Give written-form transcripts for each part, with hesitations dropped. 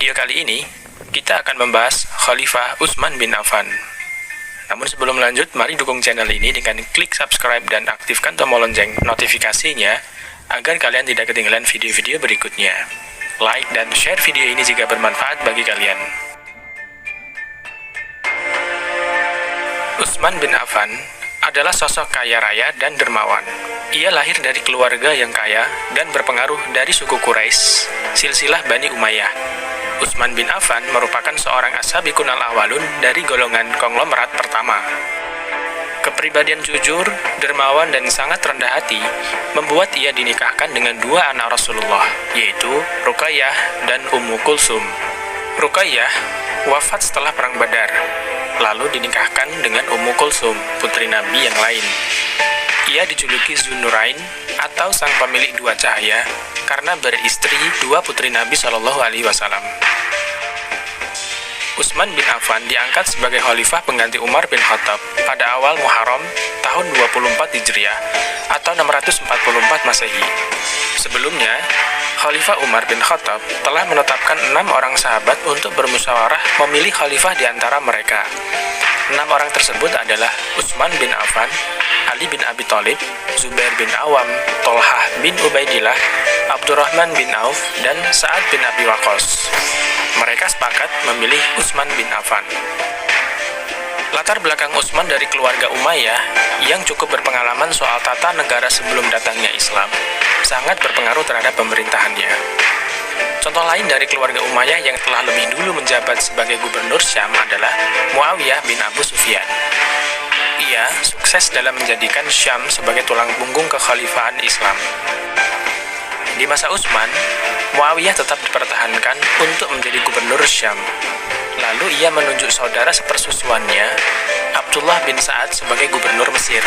video kali ini, kita akan membahas Khalifah Utsman bin Affan. Namun sebelum lanjut, mari dukung channel ini dengan klik subscribe dan aktifkan tombol lonceng notifikasinya agar kalian tidak ketinggalan video-video berikutnya. Like dan share video ini jika bermanfaat bagi kalian. Utsman bin Affan adalah sosok kaya raya dan dermawan. Ia lahir dari keluarga yang kaya dan berpengaruh dari suku Quraisy, silsilah Bani Umayyah. Utsman bin Affan merupakan seorang as-sabiqun al-awwalun dari golongan konglomerat pertama. Kepribadian jujur, dermawan, dan sangat rendah hati membuat ia dinikahkan dengan dua anak Rasulullah, yaitu Ruqayyah dan Ummu Kulsum. Ruqayyah wafat setelah Perang Badar, lalu dinikahkan dengan Ummu Kulsum, putri Nabi yang lain. Ia dijuluki Zunnurain atau sang pemilik dua cahaya karena beristri dua putri Nabi Shallallahu Alaihi Wasallam. Utsman bin Affan diangkat sebagai khalifah pengganti Umar bin Khattab pada awal Muharram tahun 24 Hijriah atau 644 Masehi. Sebelumnya, Khalifah Umar bin Khattab telah menetapkan 6 orang sahabat untuk bermusyawarah memilih khalifah di antara mereka. 6 orang tersebut adalah Utsman bin Affan, Ali bin Abi Thalib, Zubair bin Awam, Tolhah bin Ubaidillah, Abdurrahman bin Auf, dan Sa'ad bin Abi Waqqas. Mereka sepakat memilih Utsman bin Affan. Latar belakang Utsman dari keluarga Umayyah yang cukup berpengalaman soal tata negara sebelum datangnya Islam sangat berpengaruh terhadap pemerintahannya. Contoh lain dari keluarga Umayyah yang telah lebih dulu menjabat sebagai gubernur Syam adalah Muawiyah bin Abu Sufyan. Ia sukses dalam menjadikan Syam sebagai tulang punggung kekhalifahan Islam. Di masa Utsman, Muawiyah tetap dipertahankan untuk menjadi gubernur Syam. Lalu ia menunjuk saudara sepersusuannya, Abdullah bin Sa'ad sebagai gubernur Mesir.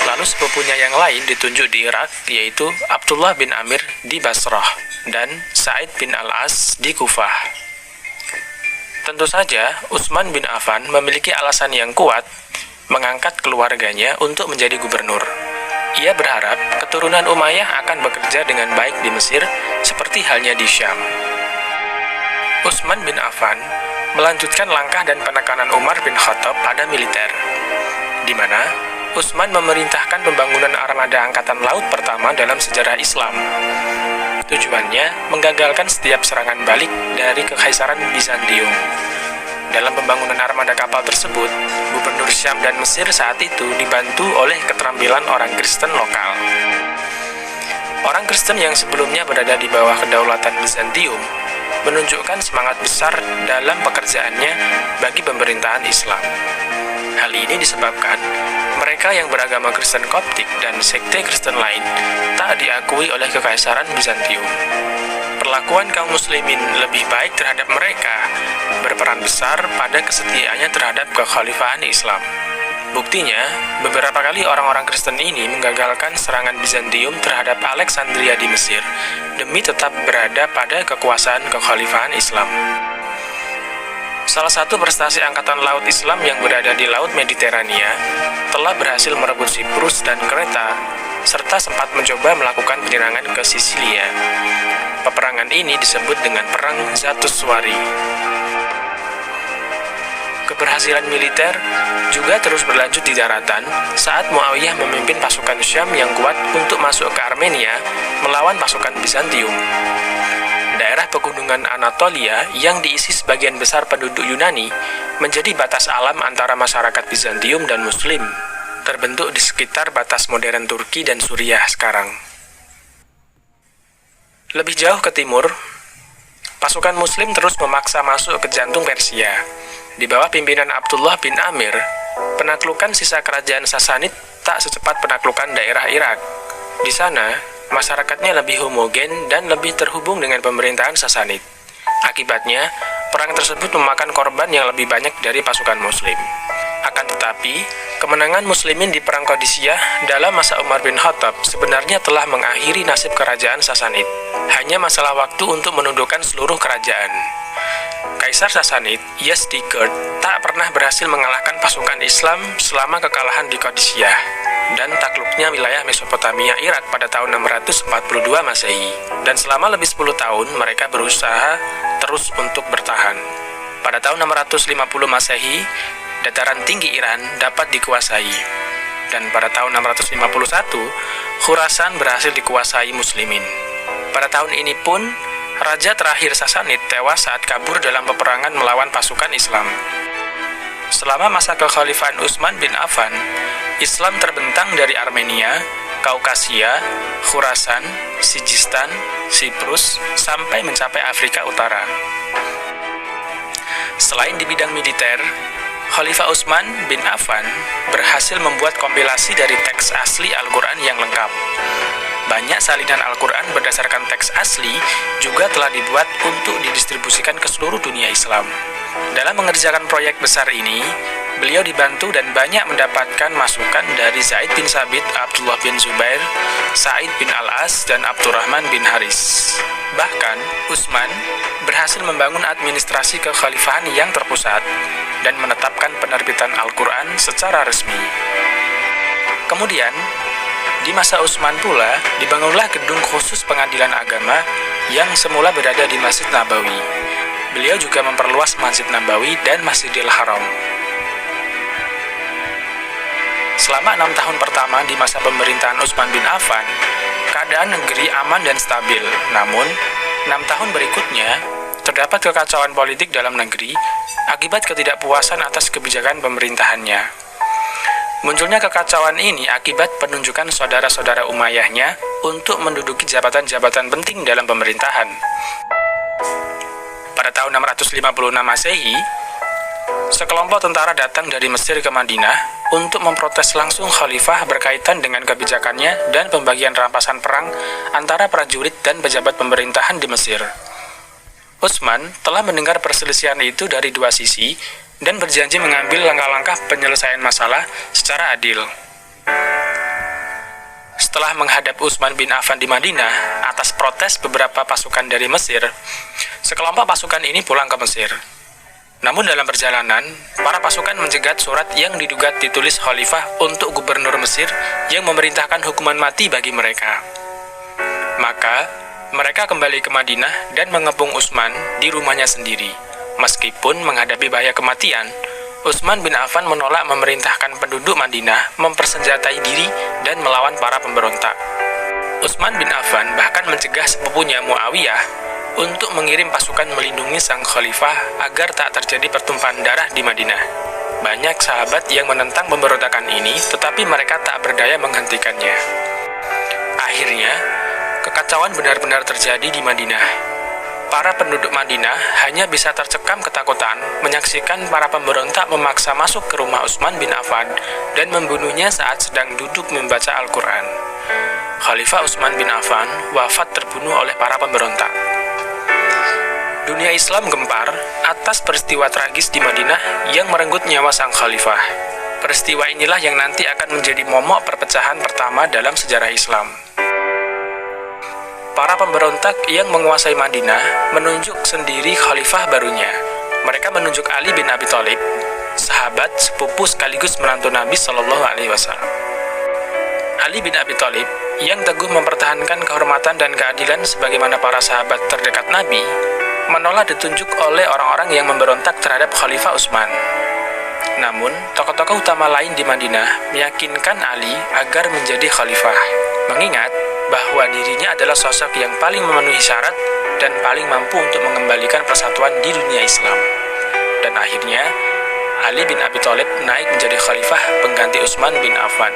Lalu sepupunya yang lain ditunjuk di Irak, yaitu Abdullah bin Amir di Basrah dan Sa'id bin Al-As di Kufah. Tentu saja, Utsman bin Affan memiliki alasan yang kuat mengangkat keluarganya untuk menjadi gubernur. Ia berharap keturunan Umayyah akan bekerja dengan baik di Mesir seperti halnya di Syam. Utsman bin Affan melanjutkan langkah dan penekanan Umar bin Khattab pada militer, di mana Utsman memerintahkan pembangunan armada angkatan laut pertama dalam sejarah Islam. Tujuannya menggagalkan setiap serangan balik dari Kekaisaran Bizantium. Dalam pembangunan armada kapal tersebut, gubernur Syam dan Mesir saat itu dibantu oleh keterampilan orang Kristen lokal. Orang Kristen yang sebelumnya berada di bawah kedaulatan Bizantium menunjukkan semangat besar dalam pekerjaannya bagi pemerintahan Islam. Hal ini disebabkan mereka yang beragama Kristen Koptik dan sekte Kristen lain tak diakui oleh Kekaisaran Bizantium. Perlakuan kaum muslimin lebih baik terhadap mereka berperan besar pada kesetiaannya terhadap kekhalifahan Islam. Buktinya, beberapa kali orang-orang Kristen ini menggagalkan serangan Bizantium terhadap Alexandria di Mesir demi tetap berada pada kekuasaan kekhalifahan Islam. Salah satu prestasi Angkatan Laut Islam yang berada di Laut Mediterania telah berhasil merebut Siprus dan Kreta, serta sempat mencoba melakukan penyerangan ke Sisilia. Peperangan ini disebut dengan Perang Zatuswari. Keberhasilan militer juga terus berlanjut di daratan saat Muawiyah memimpin pasukan Syam yang kuat untuk masuk ke Armenia melawan pasukan Bizantium. Daerah pegunungan Anatolia yang diisi sebagian besar penduduk Yunani menjadi batas alam antara masyarakat Bizantium dan Muslim, terbentuk di sekitar batas modern Turki dan Suriah sekarang. Lebih jauh ke timur, pasukan Muslim terus memaksa masuk ke jantung Persia. Di bawah pimpinan Abdullah bin Amir, penaklukan sisa kerajaan Sasanid tak secepat penaklukan daerah Irak. Di sana, masyarakatnya lebih homogen dan lebih terhubung dengan pemerintahan Sasanid. Akibatnya, perang tersebut memakan korban yang lebih banyak dari pasukan Muslim. Akan tetapi, kemenangan Muslimin di Perang Qadisiyah dalam masa Umar bin Khattab sebenarnya telah mengakhiri nasib kerajaan Sasanid. Hanya masalah waktu untuk menundukkan seluruh kerajaan. Kaisar Sasanid, Yazdegerd, tak pernah berhasil mengalahkan pasukan Islam selama kekalahan di Qadisiyah. dan takluknya wilayah Mesopotamia Irak pada tahun 642 Masehi. Dan selama lebih 10 tahun mereka berusaha terus untuk bertahan. Pada tahun 650 Masehi, dataran tinggi Iran dapat dikuasai. Dan pada tahun 651, Khurasan berhasil dikuasai Muslimin. Pada tahun ini pun, raja terakhir Sasanid tewas saat kabur dalam peperangan melawan pasukan Islam. Selama masa kekhalifahan Utsman bin Affan, Islam terbentang dari Armenia, Kaukasia, Khurasan, Sijistan, Siprus, sampai mencapai Afrika Utara. Selain di bidang militer, Khalifah Utsman bin Affan berhasil membuat kompilasi dari teks asli Al-Quran yang lengkap. Banyak salinan Al-Quran berdasarkan teks asli juga telah dibuat untuk didistribusikan ke seluruh dunia Islam. Dalam mengerjakan proyek besar ini, beliau dibantu dan banyak mendapatkan masukan dari Zaid bin Sabit, Abdullah bin Zubair, Sa'id bin Al-As, dan Abdurrahman bin Haris. Bahkan, Utsman berhasil membangun administrasi kekhalifahan yang terpusat dan menetapkan penerbitan Al-Quran secara resmi. Kemudian, di masa Utsman pula, dibangunlah gedung khusus pengadilan agama yang semula berada di Masjid Nabawi. Beliau juga memperluas Masjid Nabawi dan Masjidil Haram. Selama 6 tahun pertama di masa pemerintahan Utsman bin Affan, keadaan negeri aman dan stabil. Namun, 6 tahun berikutnya, terdapat kekacauan politik dalam negeri akibat ketidakpuasan atas kebijakan pemerintahannya. Munculnya kekacauan ini akibat penunjukan saudara-saudara Umayyahnya untuk menduduki jabatan-jabatan penting dalam pemerintahan. Pada tahun 656 Masehi, sekelompok tentara datang dari Mesir ke Madinah untuk memprotes langsung khalifah berkaitan dengan kebijakannya dan pembagian rampasan perang antara prajurit dan pejabat pemerintahan di Mesir. Utsman telah mendengar perselisihan itu dari dua sisi dan berjanji mengambil langkah-langkah penyelesaian masalah secara adil. Setelah menghadap Utsman bin Affan di Madinah atas protes beberapa pasukan dari Mesir, sekelompok pasukan ini pulang ke Mesir. Namun dalam perjalanan, para pasukan mencegat surat yang diduga ditulis khalifah untuk gubernur Mesir yang memerintahkan hukuman mati bagi mereka. Maka, mereka kembali ke Madinah dan mengepung Utsman di rumahnya sendiri. Meskipun menghadapi bahaya kematian, Utsman bin Affan menolak memerintahkan penduduk Madinah mempersenjatai diri dan melawan para pemberontak. Utsman bin Affan bahkan mencegah sepupunya Muawiyah untuk mengirim pasukan melindungi sang khalifah agar tak terjadi pertumpahan darah di Madinah. Banyak sahabat yang menentang pemberontakan ini, tetapi mereka tak berdaya menghentikannya. Akhirnya, kekacauan benar-benar terjadi di Madinah. Para penduduk Madinah hanya bisa tercekam ketakutan menyaksikan para pemberontak memaksa masuk ke rumah Utsman bin Affan dan membunuhnya saat sedang duduk membaca Al-Quran. Khalifah Utsman bin Affan wafat terbunuh oleh para pemberontak. Dunia Islam gempar atas peristiwa tragis di Madinah yang merenggut nyawa sang khalifah. Peristiwa inilah yang nanti akan menjadi momok perpecahan pertama dalam sejarah Islam. Para pemberontak yang menguasai Madinah menunjuk sendiri khalifah barunya. Mereka menunjuk Ali bin Abi Thalib, sahabat, sepupu sekaligus menantu Nabi Shallallahu Alaihi Wasallam. Ali bin Abi Thalib yang teguh mempertahankan kehormatan dan keadilan sebagaimana para sahabat terdekat Nabi, menolak ditunjuk oleh orang-orang yang memberontak terhadap Khalifah Utsman. Namun, tokoh-tokoh utama lain di Madinah meyakinkan Ali agar menjadi khalifah, mengingat bahwa dirinya adalah sosok yang paling memenuhi syarat dan paling mampu untuk mengembalikan persatuan di dunia Islam. Dan akhirnya, Ali bin Abi Thalib naik menjadi khalifah pengganti Utsman bin Affan.